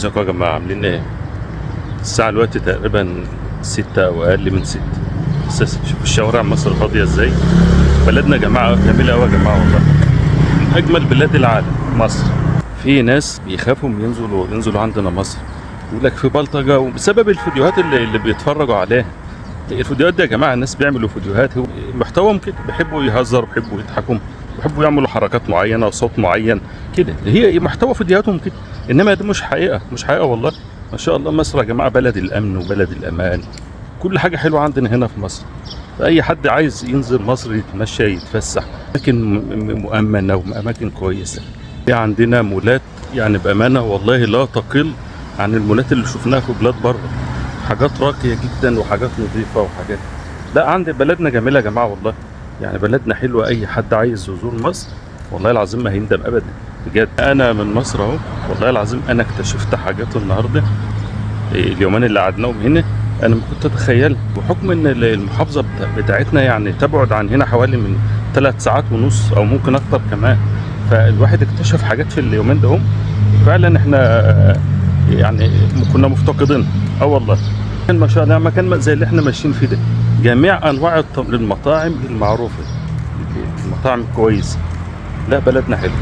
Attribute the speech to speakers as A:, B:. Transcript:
A: ازيكم يا جماعة عاملين ايه؟ الساعة دلوقتي تقريبا 6 أو أقل من 6. بس شوفوا الشوارع مصر فاضية ازاي. بلدنا يا جماعة جميلة أوي يا جماعة والله، من أجمل بلاد العالم مصر. في ناس بيخافوا من ينزلوا عندنا مصر، يقول لك في بلطجة، وبسبب الفيديوهات اللي بيتفرجوا عليها. الفيديوهات دي يا جماعة الناس بيعملوا فيديوهات هو محتواهم كده، بيحبوا يهزروا، بيحبوا يضحكوا، بيحبوا يعملوا حركات معينة وصوت معين كده، هي محتوى فيديوهاتهم كده. انما دي مش حقيقة، مش حقيقة والله. ما شاء الله مصر يا جماعة بلد الأمن وبلد الأمان، كل حاجة حلوة عندنا هنا في مصر. فأي حد عايز ينزل مصر يتمشى يتفسح، أماكن مؤمنة وأماكن كويسة. في عندنا مولات يعني بأمانة والله لا تقل عن المولات اللي شفناها في بلاد بره. حاجات راقية جدا وحاجات نظيفة وحاجات، لا عند بلدنا جميلة يا جماعة والله. يعني بلدنا حلوة، أي حد عايز يزور مصر والله العظيم ما هيندم أبدا بجد. أنا من مصر أهو، والله العظيم أنا اكتشفت حاجات النهاردة اليومين اللي قعدناهم هنا أنا ما كنت أتخيل. بحكم إن المحافظة بتاعتنا يعني تبعد عن هنا حوالي من 3 ساعات ونص أو ممكن أكتر كمان. فالواحد اكتشف حاجات في اليومين ده هم فعلا احنا يعني كنا مفتقدين. اه والله كان ما شاء الله مكان زي اللي احنا ماشيين فيه ده، جميع انواع المطاعم المعروفه، المطاعم كويسه. لا بلدنا حلو.